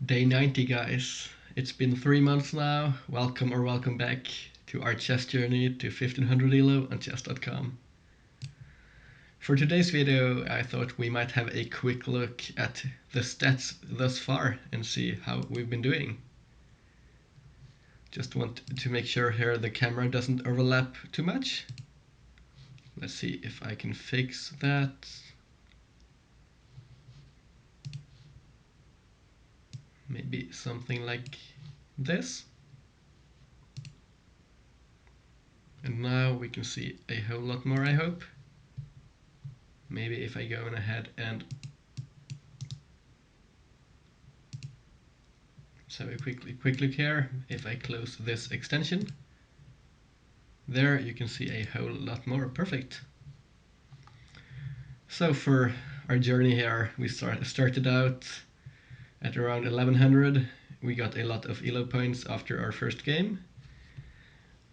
Day 90, guys. It's been 3 months now. Welcome back to our chess journey to 1500 ELO on chess.com. For today's video, I thought we might have a quick look at the stats thus far and see how we've been doing. Just want to make sure here the camera doesn't overlap too much. Let's see if I can fix that. Maybe something like this. And now we can see a whole lot more, I hope. Maybe if I go ahead and let's have a quick look here. If I close this extension, there you can see a whole lot more. Perfect. So for our journey here, we started out at around 1100. We got a lot of ELO points after our first game.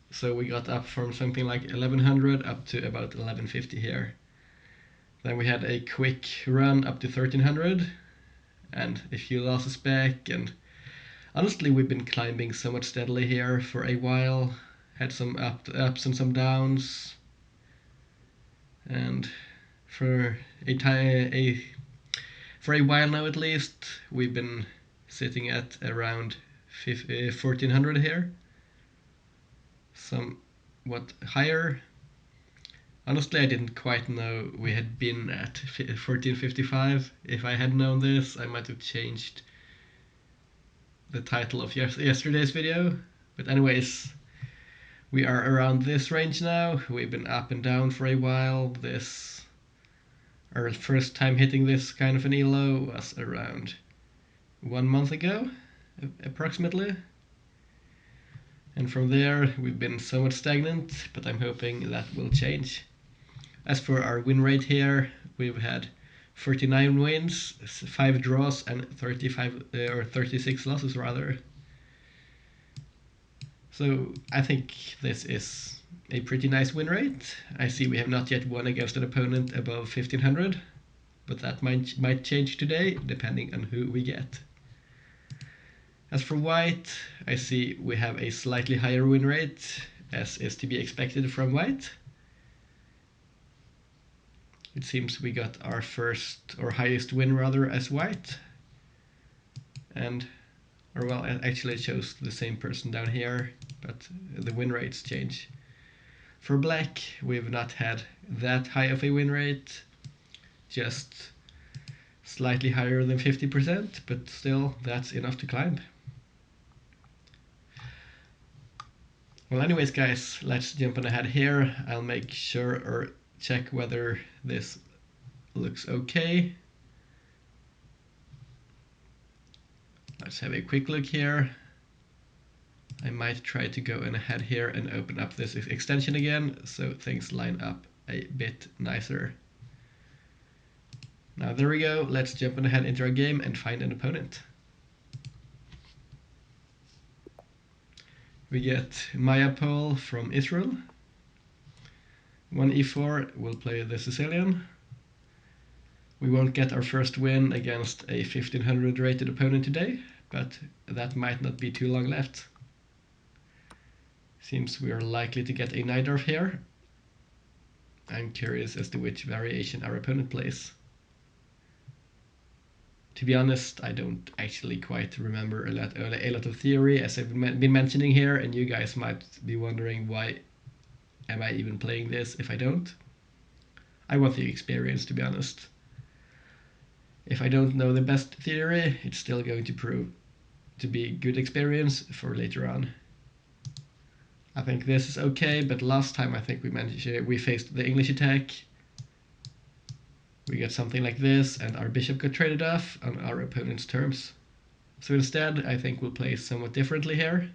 So we got up from something like 1100 up to about 1150 here. Then we had a quick run up to 1300 and a few losses back, and honestly we've been climbing somewhat steadily here for a while. Had some ups and some downs, and for a while now at least we've been sitting at around 1400 here, somewhat higher. Honestly, I didn't quite know we had been at 1455. If I had known this, I might have changed the title of yesterday's video. But anyways, we are around this range now. We've been up and down for a while. Our first time hitting this kind of an ELO was around 1 month ago, approximately. And from there, we've been somewhat stagnant, but I'm hoping that will change. As for our win rate here, we've had 49 wins, 5 draws, and 36 losses rather. So I think this is a pretty nice win rate. I see we have not yet won against an opponent above 1500, but that might change today depending on who we get. As for white, I see we have a slightly higher win rate, as is to be expected from white. It seems we got our first or highest win rather as white, actually it shows the same person down here, but the win rates change. For black, we've not had that high of a win rate, just slightly higher than 50%, but still that's enough to climb. Well, anyways guys, let's jump on ahead here. I'll make sure or check whether this looks okay. Let's have a quick look here. I might try to go ahead here and open up this extension again so things line up a bit nicer. Now there we go. Let's jump on ahead into our game and find an opponent. We get Mayapol from Israel. 1e4 will play the Sicilian. We won't get our first win against a 1500 rated opponent today, but that might not be too long left. Seems we are likely to get a Najdorf here. I'm curious as to which variation our opponent plays. To be honest, I don't actually quite remember a lot of theory, as I've been mentioning here, and you guys might be wondering why am I even playing this if I don't? I want the experience, to be honest. If I don't know the best theory, it's still going to prove to be good experience for later on. I think this is okay, but last time I think we faced the English attack. We got something like this, and our bishop got traded off on our opponent's terms. So instead, I think we'll play somewhat differently here.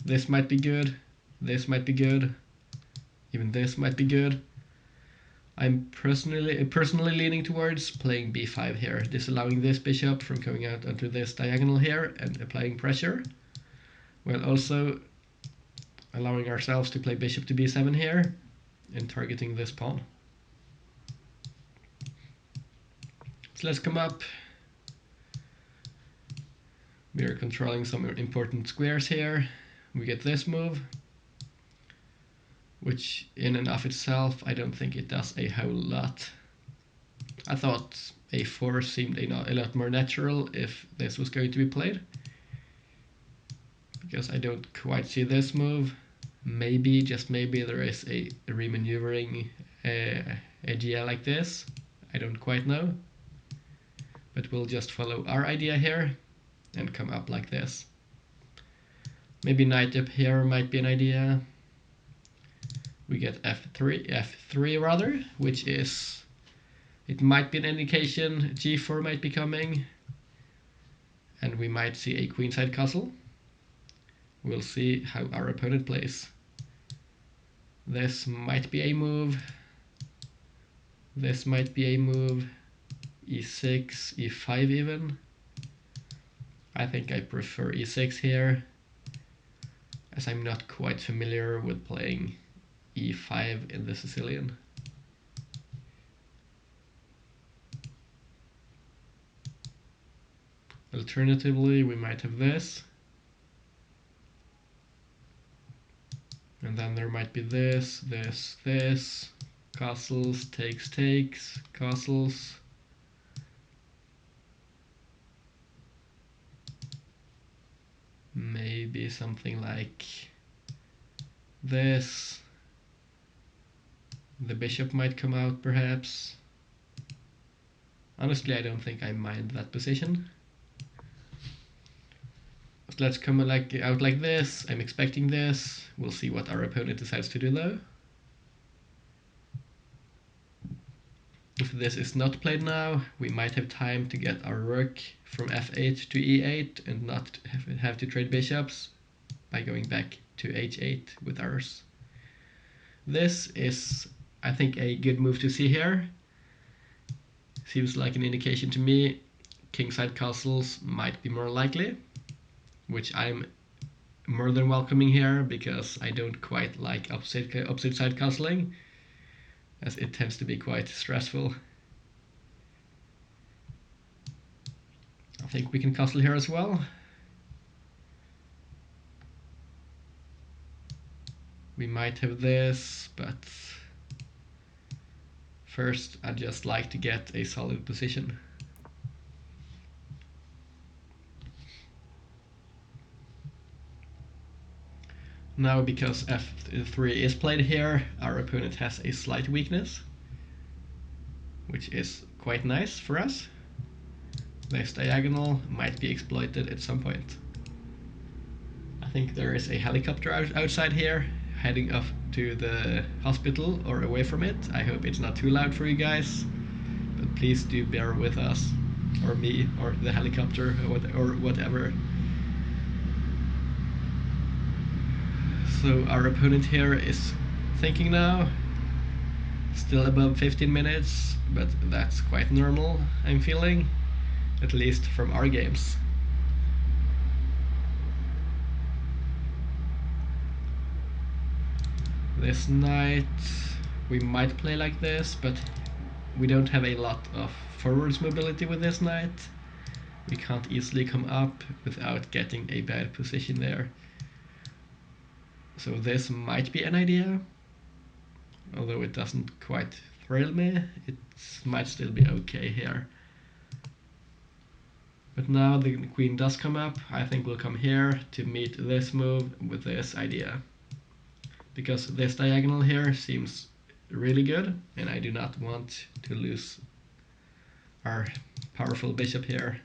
This might be good. This might be good. Even this might be good. I'm personally leaning towards playing b5 here, disallowing this bishop from coming out onto this diagonal here and applying pressure, while also allowing ourselves to play bishop to b7 here and targeting this pawn. So let's come up. We are controlling some important squares here. We get this move, which in and of itself I don't think it does a whole lot. I thought a4 seemed a lot more natural if this was going to be played, because I don't quite see this move. Maybe, just maybe, there is a remaneuvering idea like this. I don't quite know. But we'll just follow our idea here and come up like this. Maybe knight up here might be an idea. We get f3 rather, which is, it might be an indication g4 might be coming, and we might see a queenside castle. We'll see how our opponent plays. This might be a move. This might be a move. e6, e5 even. I think I prefer e6 here, as I'm not quite familiar with playing e5 in the Sicilian. Alternatively, we might have this. And then there might be this, castles, takes, castles. Maybe something like this. The bishop might come out perhaps. Honestly, I don't think I mind that position. Let's come out like this. I'm expecting this. We'll see what our opponent decides to do though. If this is not played now, we might have time to get our rook from f8 to e8 and not have to trade bishops by going back to h8 with ours. This is, I think, a good move to see here. Seems like an indication to me kingside castles might be more likely, which I'm more than welcoming here, because I don't quite like opposite side castling, as it tends to be quite stressful. I think we can castle here as well. We might have this, but first I'd just like to get a solid position. Now, because f3 is played here, our opponent has a slight weakness, which is quite nice for us. This diagonal might be exploited at some point. I think there is a helicopter outside here, heading off to the hospital or away from it. I hope it's not too loud for you guys, but please do bear with us, or me, or the helicopter, or whatever. So our opponent here is thinking now, still above 15 minutes, but that's quite normal, I'm feeling, at least from our games. This knight, we might play like this, but we don't have a lot of forwards mobility with this knight. We can't easily come up without getting a bad position there. So this might be an idea, although it doesn't quite thrill me. It might still be okay here. But now the queen does come up. I think we'll come here to meet this move with this idea, because this diagonal here seems really good, and I do not want to lose our powerful bishop here.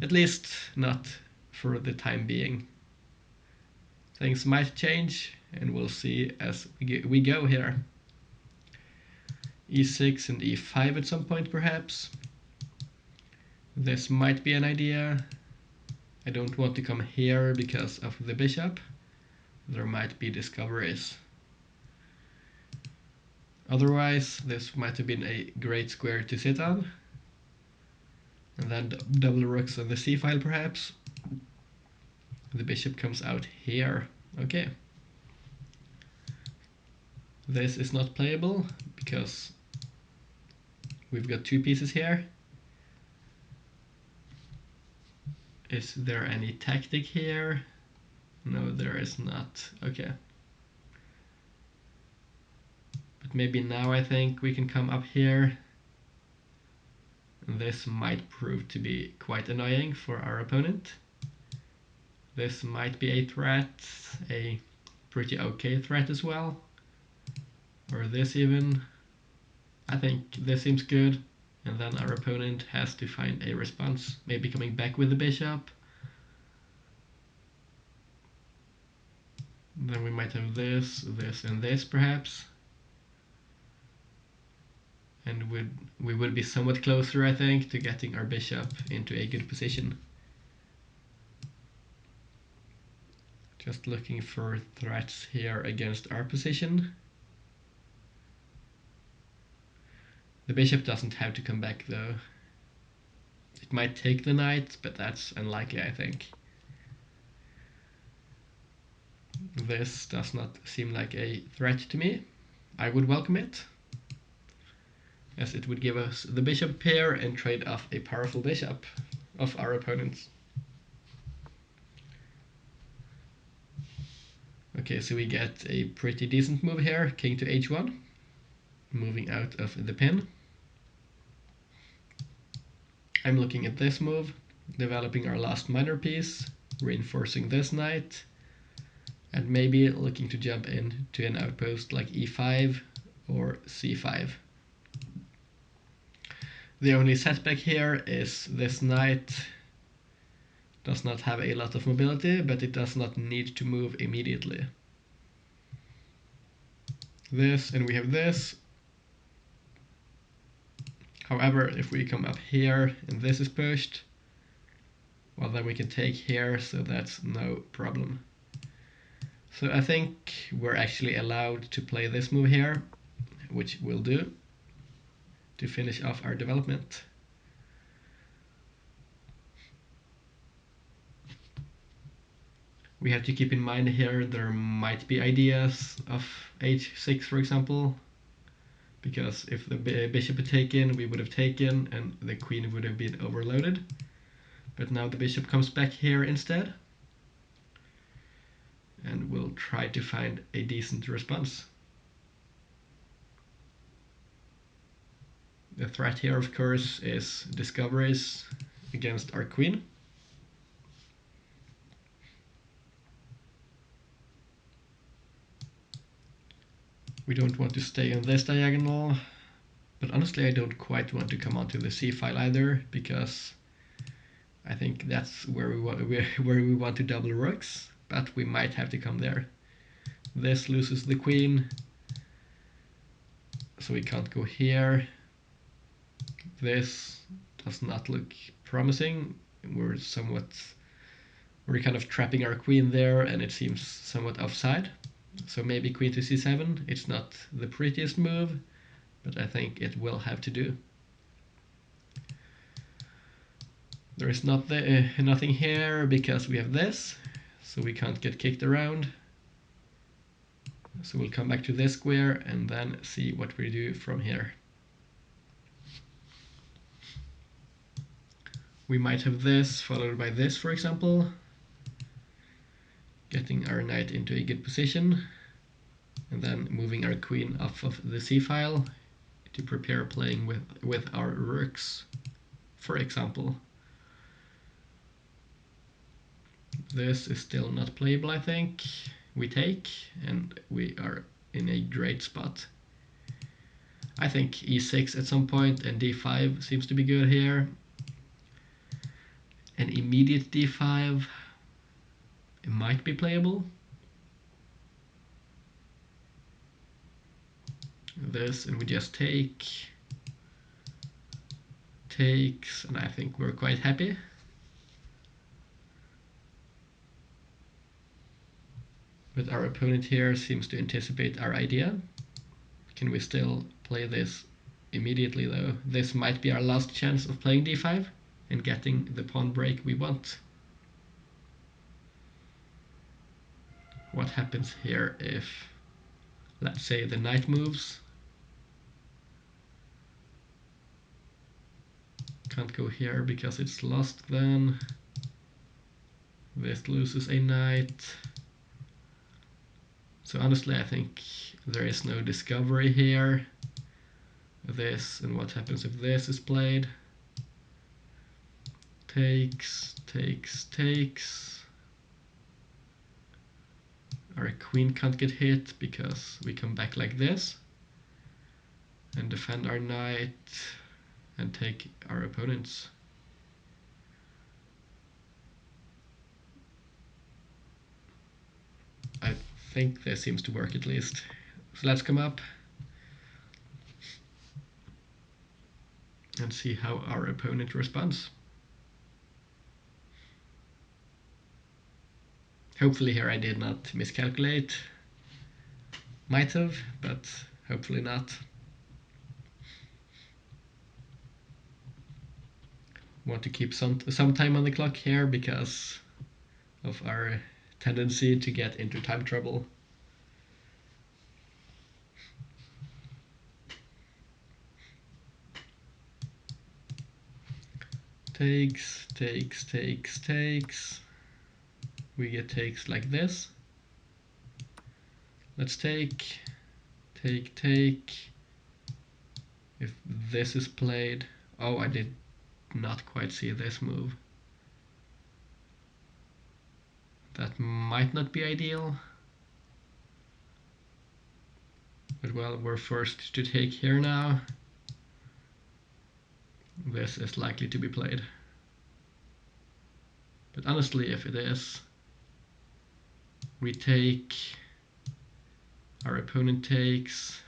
At least not for the time being. Things might change, and we'll see as we go here. e6 and e5 at some point perhaps. This might be an idea. I don't want to come here because of the bishop. There might be discoveries. Otherwise, this might have been a great square to sit on. And then double rooks on the c-file perhaps. The bishop comes out here. Okay. This is not playable because we've got two pieces here. Is there any tactic here? No, there is not. Okay. But maybe now I think we can come up here. This might prove to be quite annoying for our opponent. This might be a threat, a pretty okay threat as well. Or this even. I think this seems good. And then our opponent has to find a response. Maybe coming back with the bishop. Then we might have this, this, and this perhaps. And we would be somewhat closer, I think, to getting our bishop into a good position. Just looking for threats here against our position. The bishop doesn't have to come back though. It might take the knight, but that's unlikely, I think. This does not seem like a threat to me. I would welcome it, as it would give us the bishop pair and trade off a powerful bishop of our opponents. Okay, so we get a pretty decent move here, king to h1, moving out of the pin. I'm looking at this move, developing our last minor piece, reinforcing this knight, and maybe looking to jump in to an outpost like e5 or c5. The only setback here is this knight does not have a lot of mobility, but it does not need to move immediately. This, and we have this. However, if we come up here and this is pushed, well, then we can take here, so that's no problem. So I think we're actually allowed to play this move here, which we'll do to finish off our development. We have to keep in mind here there might be ideas of h6, for example, because if the bishop had taken, we would have taken, and the queen would have been overloaded. But now the bishop comes back here instead, and we'll try to find a decent response. The threat here, of course, is discoveries against our queen. We don't want to stay on this diagonal, but honestly I don't quite want to come onto the c file either, because I think that's where we want to double rooks, but we might have to come there. This loses the queen, so we can't go here. This does not look promising. We're kind of trapping our queen there, and it seems somewhat offside. So maybe queen to c7. It's not the prettiest move, but I think it will have to do. There is nothing here because we have this, so we can't get kicked around. So we'll come back to this square and then see what we do from here. We might have this followed by this, for example, getting our knight into a good position, and then moving our queen off of the c file to prepare playing with our rooks, for example. This is still not playable, I think. We take, and we are in a great spot. I think e6 at some point and d5 seems to be good here. An immediate d5, it might be playable. This, and we just takes, and I think we're quite happy. But our opponent here seems to anticipate our idea. Can we still play this immediately though? This might be our last chance of playing d5 and getting the pawn break we want. What happens here if, let's say, the knight moves? Can't go here because it's lost then. This loses a knight. So honestly, I think there is no discovery here. This, and what happens if this is played? Takes, takes, takes. Our queen can't get hit because we come back like this and defend our knight and take our opponents. I think this seems to work at least. So let's come up and see how our opponent responds. Hopefully here I did not miscalculate. Might have, but hopefully not. Want to keep some time on the clock here because of our tendency to get into time trouble. Takes, takes, takes, takes. We get takes like this. Let's take, take, take. If this is played, oh, I did not quite see this move. That might not be ideal. But well, we're forced to take here now. This is likely to be played. But honestly, if it is, we take, our opponent takes,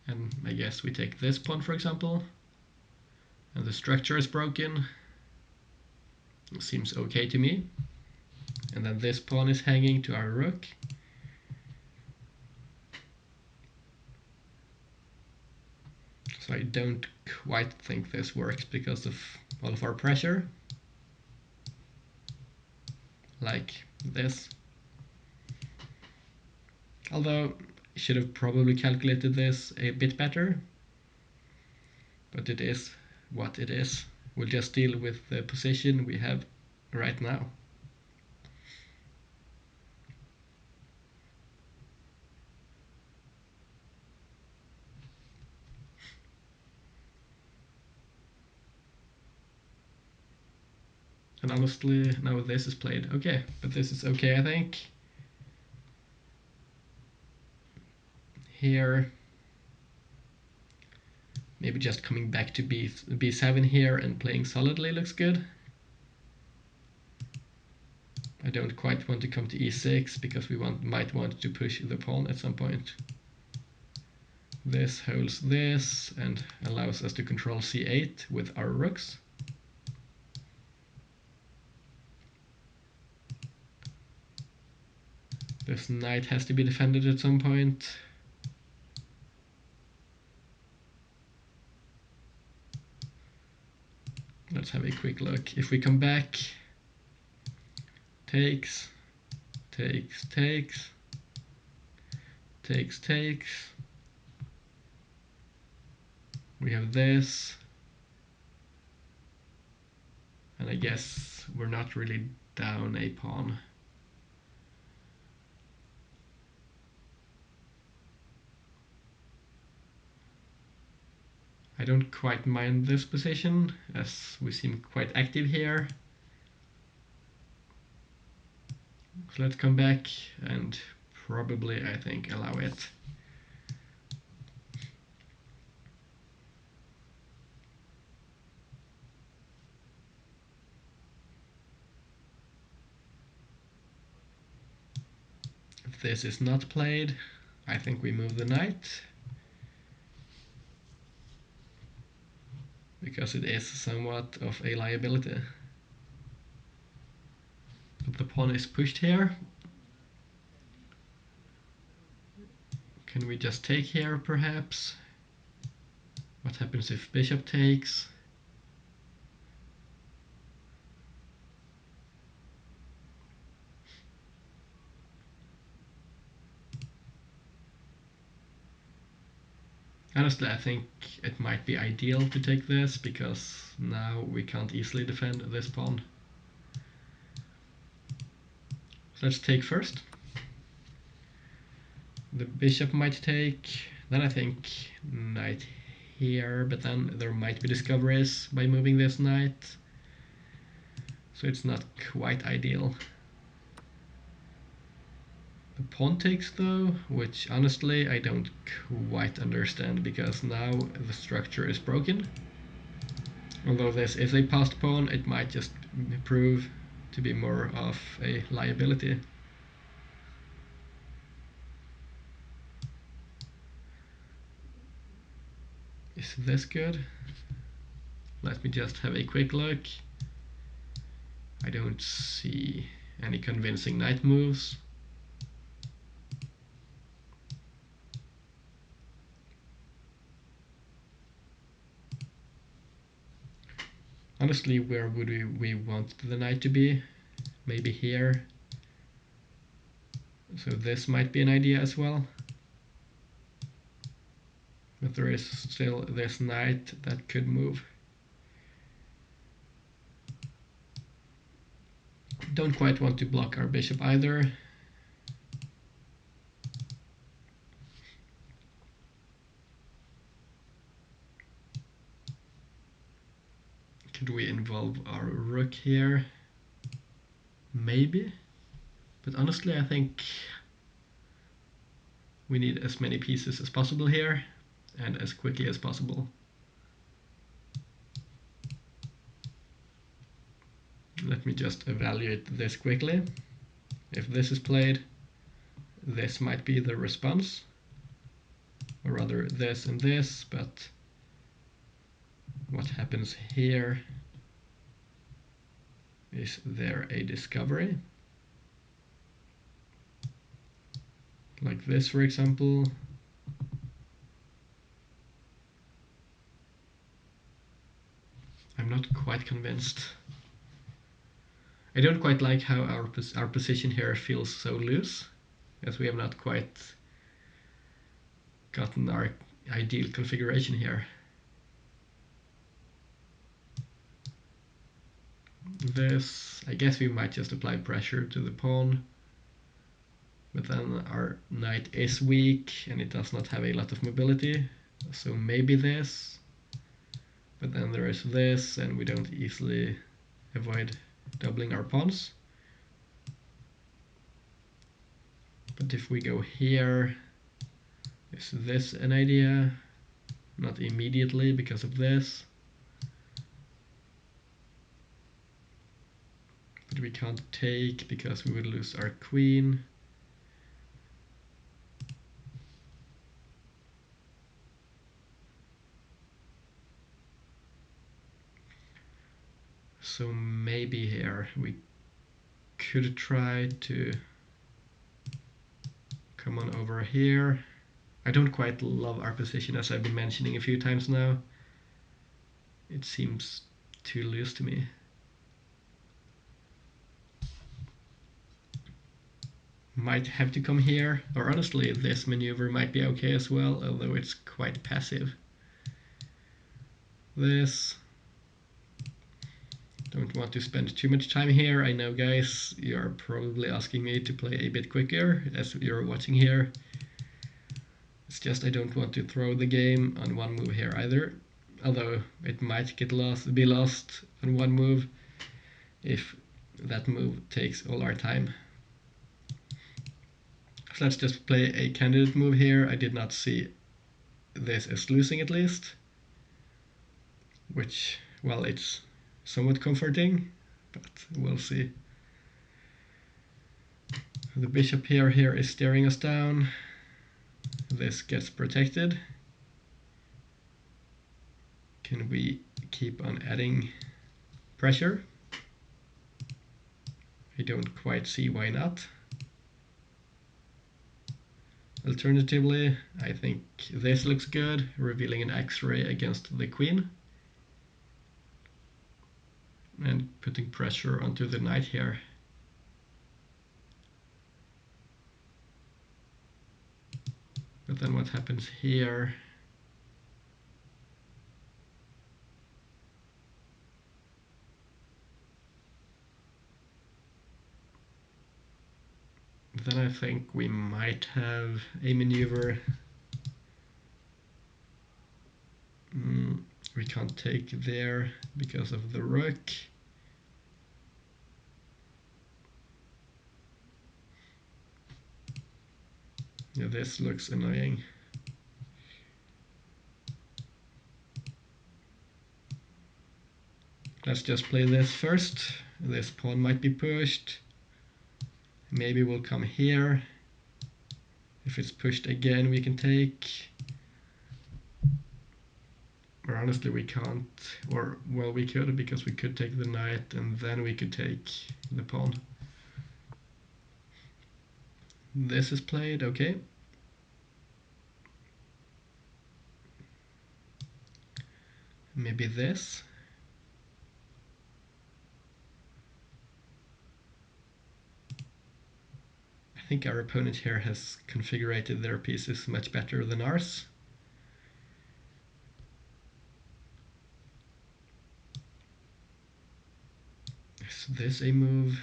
and I guess we take this pawn, for example, and the structure is broken. It seems okay to me. And then this pawn is hanging to our rook. So I don't quite think this works because of all of our pressure. Like this. Although I should have probably calculated this a bit better. But it is what it is. We'll just deal with the position we have right now. And honestly, now this is played. Okay, but this is okay, I think. Here, maybe just coming back to b7 here and playing solidly looks good. I don't quite want to come to e6 because we might want to push the pawn at some point. This holds this and allows us to control c8 with our rooks. This knight has to be defended at some point. Let's have a quick look. If we come back, takes, takes, takes, takes, takes. We have this. And I guess we're not really down a pawn. I don't quite mind this position, as we seem quite active here. So let's come back and probably, I think, allow it. If this is not played, I think we move the knight. Because it is somewhat of a liability. But the pawn is pushed here. Can we just take here, perhaps? What happens if bishop takes? Honestly, I think it might be ideal to take this, because now we can't easily defend this pawn. So let's take first. The bishop might take, then I think knight here, but then there might be discoveries by moving this knight. So it's not quite ideal. The pawn takes though, which honestly I don't quite understand, because now the structure is broken. Although this is a passed pawn, it might just prove to be more of a liability. Is this good? Let me just have a quick look. I don't see any convincing knight moves. Honestly, where would we want the knight to be? Maybe here. So this might be an idea as well. But there is still this knight that could move. Don't quite want to block our bishop either. Could we involve our rook here? Maybe. But honestly, I think we need as many pieces as possible here, and as quickly as possible. Let me just evaluate this quickly. If this is played, this might be the response, or rather this and this, but what happens here? Is there a discovery? Like this, for example. I'm not quite convinced. I don't quite like how our position here feels so loose, as we have not quite gotten our ideal configuration here. This, I guess we might just apply pressure to the pawn, but then our knight is weak and it does not have a lot of mobility, so maybe this, but then there is this and we don't easily avoid doubling our pawns. But if we go here, is this an idea? Not immediately because of this. But we can't take because we would lose our queen. So maybe here we could try to come on over here. I don't quite love our position, as I've been mentioning a few times now. It seems too loose to me. Might have to come here, or honestly this maneuver might be okay as well, although it's quite passive. This. Don't want to spend too much time here. I know, guys, you're probably asking me to play a bit quicker as you're watching here. It's just I don't want to throw the game on one move here either, although it might be lost on one move if that move takes all our time. So let's just play a candidate move here. I did not see this as losing, at least, which, well, it's somewhat comforting, but we'll see. The bishop here is staring us down. This gets protected. Can we keep on adding pressure? I don't quite see why not. Alternatively, I think this looks good, revealing an X-ray against the queen. And putting pressure onto the knight here. But then what happens here? Then I think we might have a maneuver. We can't take there because of the rook. Yeah, this looks annoying. Let's just play this first. This pawn might be pushed. Maybe we'll come here. If it's pushed again, we can take. Or honestly, we can't. Or, well, we could, because we could take the knight and then we could take the pawn. This is played, okay. Maybe this. I think our opponent here has configured their pieces much better than ours. Is this a move?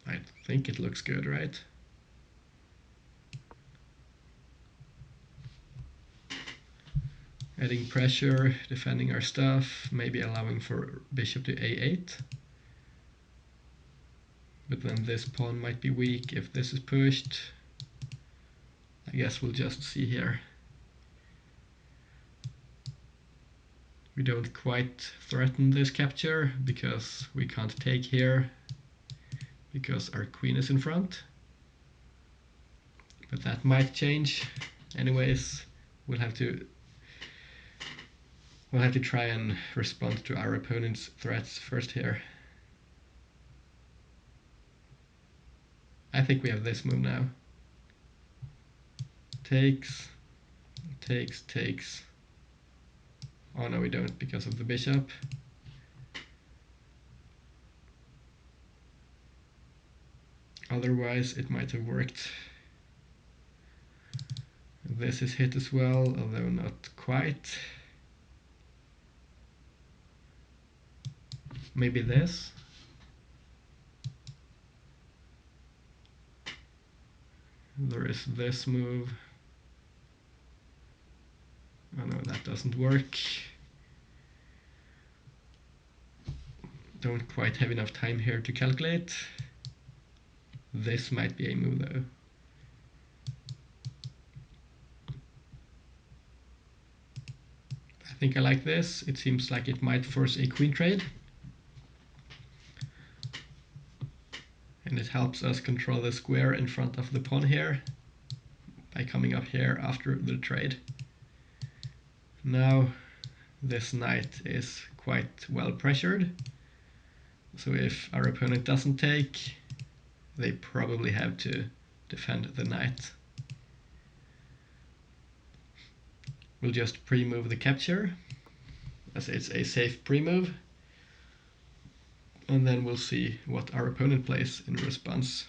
I think it looks good, right? Adding pressure, defending our stuff, maybe allowing for bishop to a8. But then this pawn might be weak if this is pushed. I guess we'll just see here. We don't quite threaten this capture because we can't take here because our queen is in front. But that might change. Anyways, we'll have to try and respond to our opponent's threats first here. I think we have this move now. Takes, takes, takes. Oh no, we don't because of the bishop. Otherwise, it might have worked. This is hit as well, although not quite. Maybe this. There is this move. Oh no, that doesn't work. Don't quite have enough time here to calculate. This might be a move though. I think I like this. It seems like it might force a queen trade. And it helps us control the square in front of the pawn here by coming up here after the trade. Now this knight is quite well pressured. So if our opponent doesn't take, they probably have to defend the knight. We'll just pre-move the capture, as it's a safe pre-move. And then we'll see what our opponent plays in response.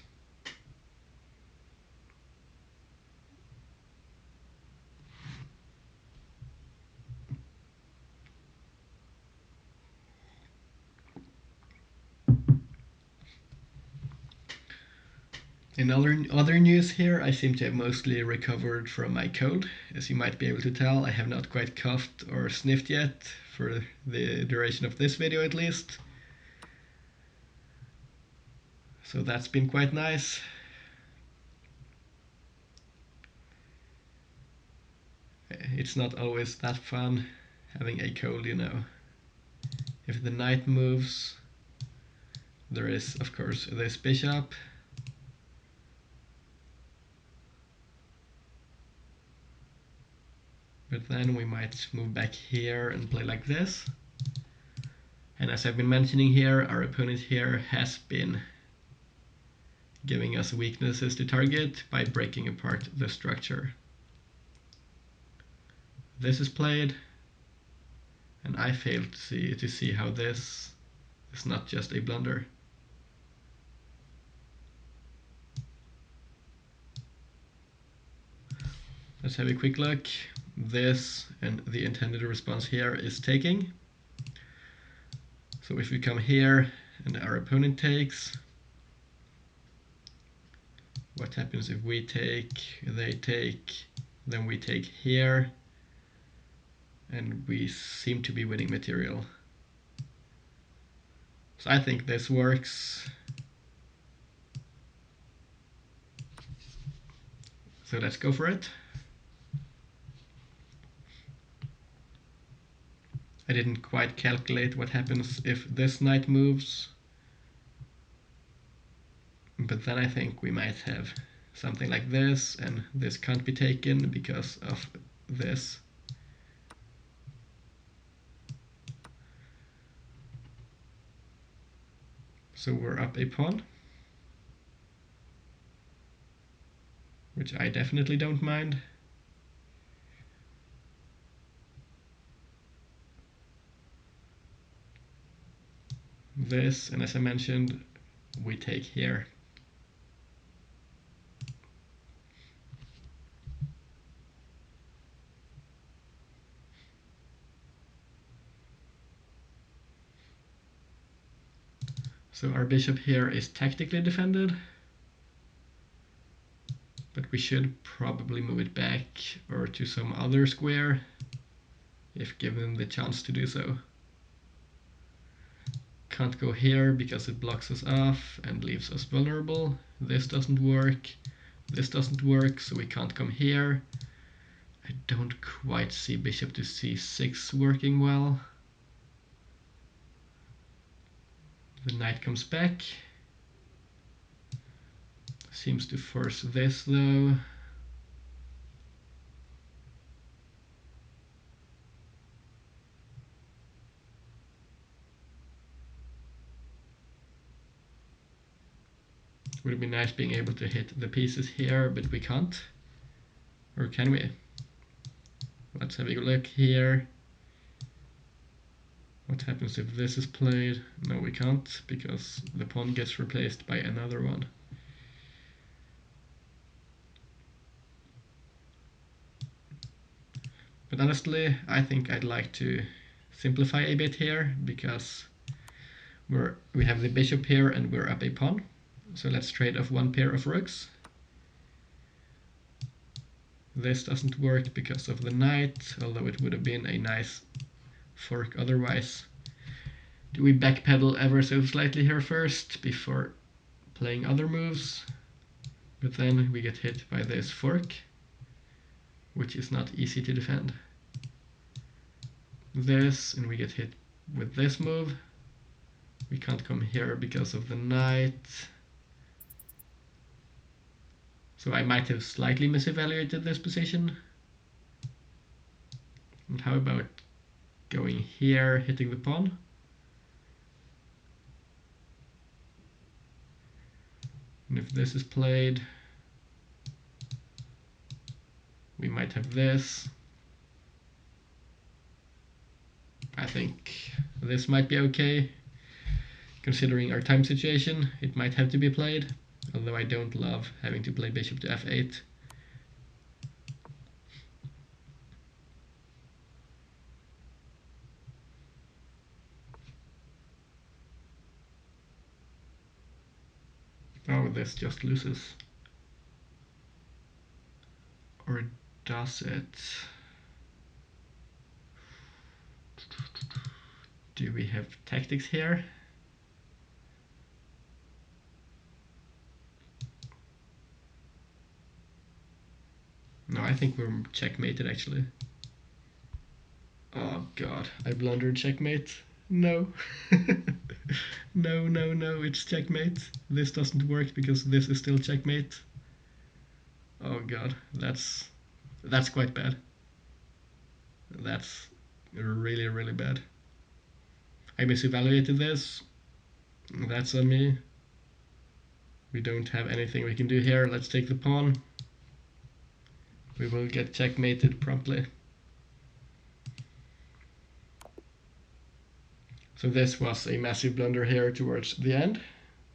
In other news here, I seem to have mostly recovered from my cold. As you might be able to tell, I have not quite coughed or sniffed yet, for the duration of this video at least. So that's been quite nice. It's not always that fun having a cold, you know. If the knight moves, there is of course this bishop. But then we might move back here and play like this. And as I've been mentioning here, our opponent here has been giving us weaknesses to target by breaking apart the structure. This is played, and I failed to see how this is not just a blunder. Let's have a quick look. This and the intended response here is taking. So if we come here and our opponent takes, What happens if we take, they take, then we take here, and we seem to be winning material. So I think this works. So let's go for it. I didn't quite calculate what happens if this knight moves. But then I think we might have something like this, and this can't be taken because of this. So we're up a pawn, which I definitely don't mind. This, and as I mentioned, we take here. So our bishop here is tactically defended, but we should probably move it back or to some other square if given the chance to do so. Can't go here because it blocks us off and leaves us vulnerable. This doesn't work. This doesn't work, so we can't come here. I don't quite see bishop to c6 working well. The knight comes back. Seems to force this though. Would have been nice being able to hit the pieces here, but we can't. Or can we? Let's have a look here. What happens if this is played? No, we can't, because the pawn gets replaced by another one. But honestly, I think I'd like to simplify a bit here, because we have the bishop here and we're up a pawn. So let's trade off one pair of rooks. This doesn't work because of the knight, although it would have been a nice fork otherwise. Do we backpedal ever so slightly here first before playing other moves? But then we get hit by this fork, which is not easy to defend. This, and we get hit with this move. We can't come here because of the knight. So I might have slightly misevaluated this position. And how about going here, hitting the pawn? And if this is played, we might have this. I think this might be okay. Considering our time situation, it might have to be played, although I don't love having to play bishop to f8. Oh, this just loses. Or does it? Do we have tactics here? No, I think we're checkmated actually. Oh god, I blundered checkmate. No. No, it's checkmate. This doesn't work because this is still checkmate. Oh god, that's quite bad. That's really, really bad. I misevaluated this. That's on me. We don't have anything we can do here. Let's take the pawn. We will get checkmated promptly. So this was a massive blunder here towards the end,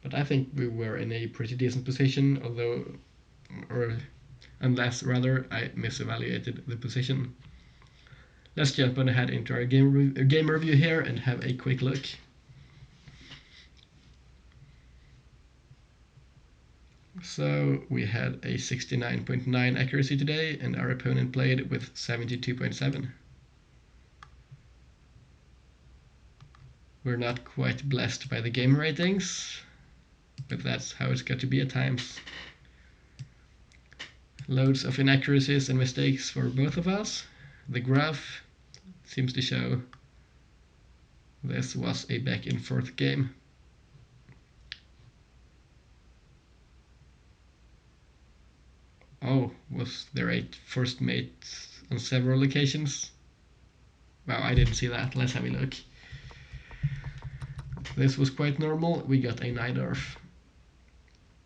but I think we were in a pretty decent position, unless rather I misevaluated the position. Let's jump on ahead into our game review here and have a quick look. So we had a 69.9 accuracy today, and our opponent played with 72.7. We're not quite blessed by the game ratings, but that's how it's got to be at times. Loads of inaccuracies and mistakes for both of us. The graph seems to show this was a back and forth game. Oh, was there a first mate on several occasions? Wow, I didn't see that. Let's have a look. This was quite normal. We got a Nidorf.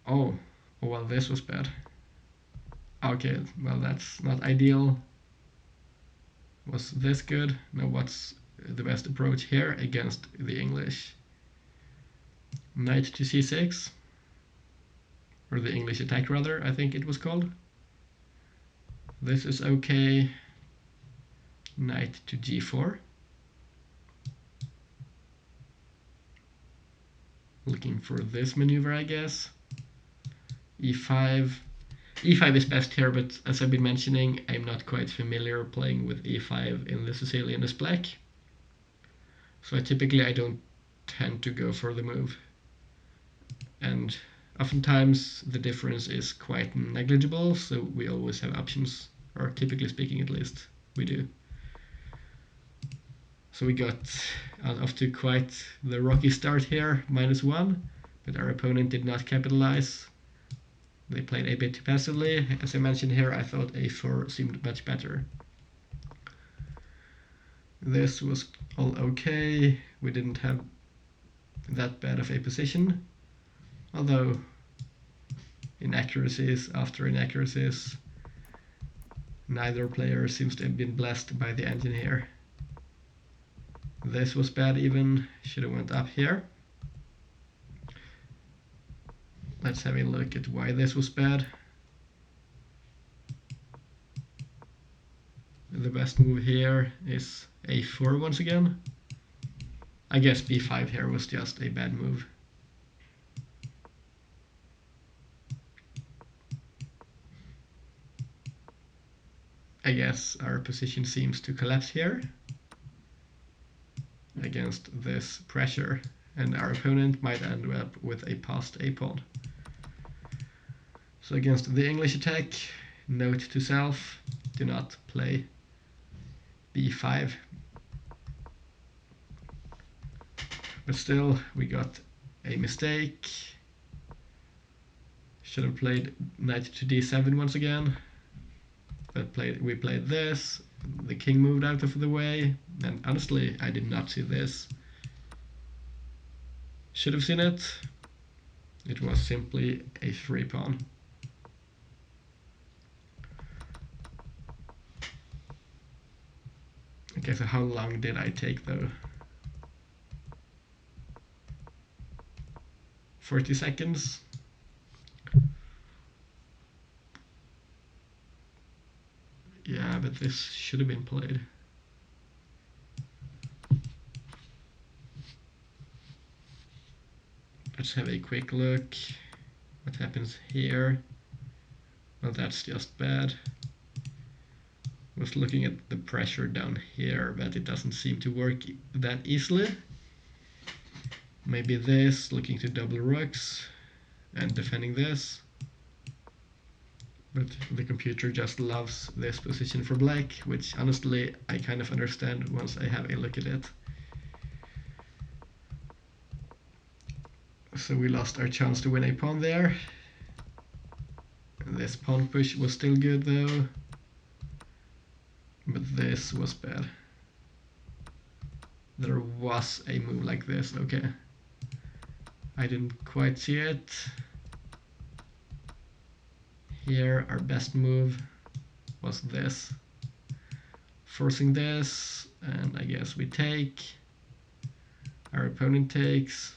Oh, well, this was bad. Okay, well, that's not ideal. Was this good? No, what's the best approach here against the English? Knight to c6, or the English attack rather, I think it was called. This is okay. Knight to g4. Looking for this maneuver, I guess. e5. e5 is best here, but as I've been mentioning, I'm not quite familiar playing with e5 in the Sicilian as black. So typically I don't tend to go for the move. And oftentimes the difference is quite negligible, so we always have options, or typically speaking at least, we do. So we got off to quite the rocky start here, -1, but our opponent did not capitalize. They played a bit too passively. As I mentioned here, I thought a4 seemed much better. This was all okay. We didn't have that bad of a position, although inaccuracies after inaccuracies. Neither player seems to have been blessed by the engine here. This was bad even, should have went up here. Let's have a look at why this was bad. The best move here is a4 once again. I guess b5 here was just a bad move. I guess our position seems to collapse here against this pressure, and our opponent might end up with a passed a-pawn. So against the English attack, note to self, do not play b5. But still, we got a mistake. Should have played knight to d7 once again. But we played this. The king moved out of the way, and honestly, I did not see this. Should have seen it. It was simply a free pawn. Okay, so how long did I take though? 40 seconds. Yeah, but this should have been played. Let's have a quick look. What happens here? Well, that's just bad. Was looking at the pressure down here, but it doesn't seem to work that easily. Maybe this, looking to double rooks and defending this. But the computer just loves this position for black, which honestly I kind of understand once I have a look at it. So we lost our chance to win a pawn there. This pawn push was still good though. But this was bad. There was a move like this, okay. I didn't quite see it. Here, our best move was this. Forcing this, and I guess we take. Our opponent takes.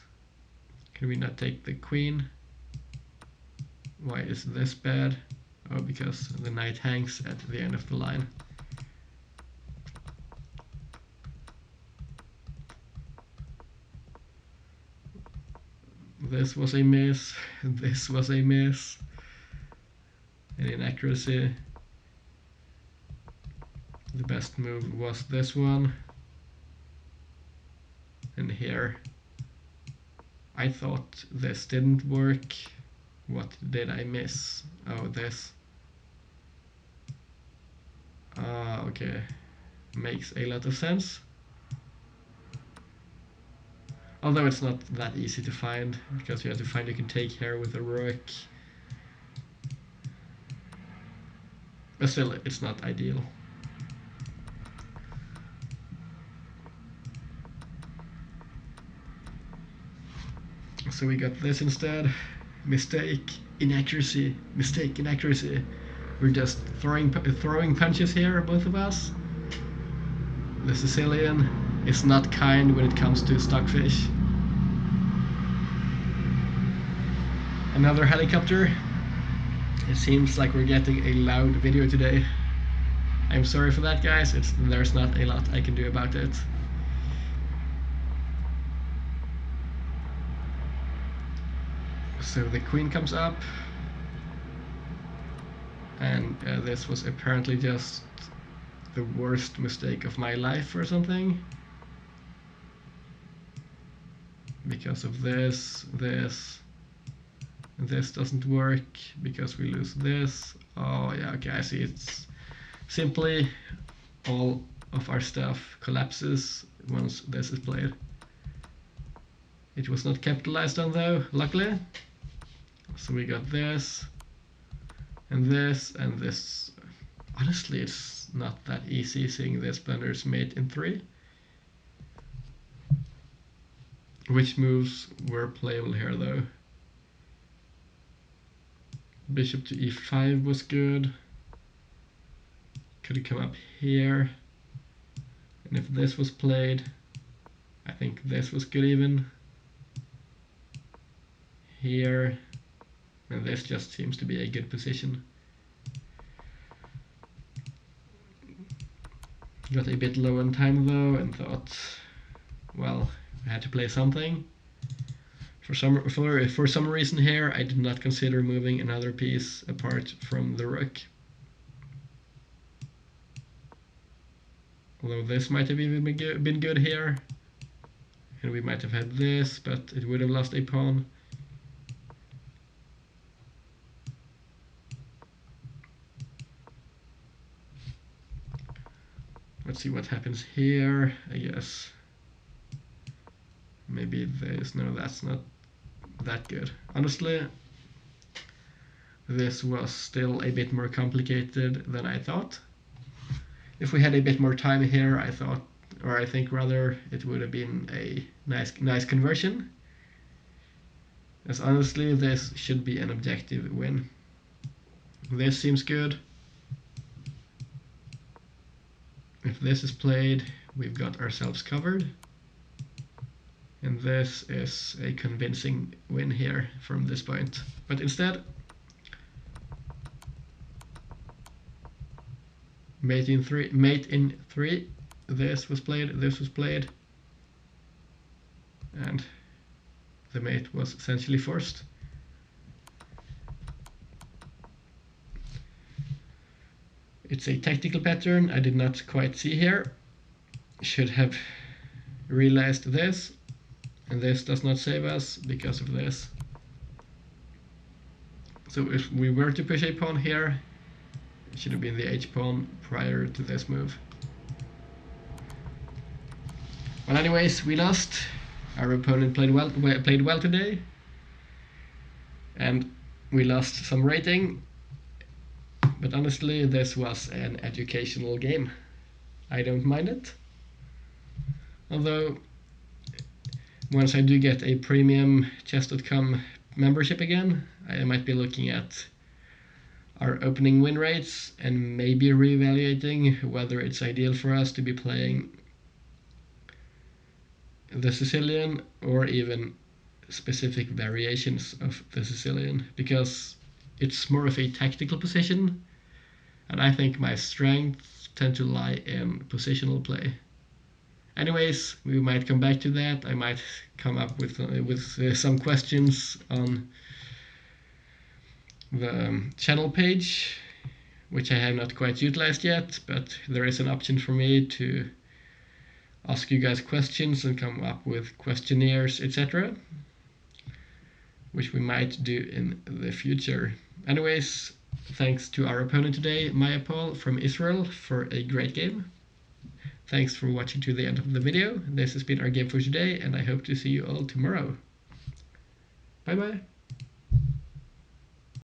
Can we not take the queen? Why is this bad? Oh, because the knight hangs at the end of the line. This was a miss. This was a miss. an inaccuracy. The best move was this one. And here I thought this didn't work. What did I miss? Oh, this. Ah, okay. Makes a lot of sense. Although it's not that easy to find, because you have to find you can take here with a rook. But still, it's not ideal. So we got this instead. Mistake, inaccuracy, mistake, inaccuracy. We're just throwing punches here, both of us. The Sicilian is not kind when it comes to stockfish. Another helicopter. It seems like we're getting a loud video today. I'm sorry for that, guys. There's not a lot I can do about it. So the queen comes up, and this was apparently just the worst mistake of my life or something, because of this doesn't work because we lose this. Oh yeah, okay, I see. It's simply all of our stuff collapses once this is played. It was not capitalized on though, luckily. So we got this, and this, and this. Honestly, it's not that easy seeing this blender's mate in 3. Which moves were playable here though? Bishop to e5 was good. Could have come up here. And if this was played, I think this was good even. Here. And this just seems to be a good position. Got a bit low on time though, and thought, well, I had to play something. For some reason here, I did not consider moving another piece apart from the rook. Although this might have even been good here. And we might have had this, but it would have lost a pawn. Let's see what happens here, I guess. Maybe this, no, that's not that good. Honestly, this was still a bit more complicated than I thought. If we had a bit more time here, I thought, or I think rather, it would have been a nice conversion. As honestly, this should be an objective win. This seems good. If this is played, we've got ourselves covered. And this is a convincing win here from this point. But instead, mate in three, this was played, and the mate was essentially forced. It's a tactical pattern I did not quite see here. Should have realized this, and this does not save us because of this. So if we were to push a pawn here, it should have been the h-pawn prior to this move. Well, anyways, we lost. Our opponent played well today, and we lost some rating. But honestly, this was an educational game. I don't mind it. Although, once I do get a premium chess.com membership again, I might be looking at our opening win rates and maybe reevaluating whether it's ideal for us to be playing the Sicilian or even specific variations of the Sicilian, because it's more of a tactical position, and I think my strengths tend to lie in positional play. Anyways, we might come back to that. I might come up with some questions on the channel page, which I have not quite utilized yet, but there is an option for me to ask you guys questions and come up with questionnaires, etc., which we might do in the future. Anyways, thanks to our opponent today, Mayapol from Israel, for a great game. Thanks for watching to the end of the video. This has been our game for today, and I hope to see you all tomorrow. Bye bye.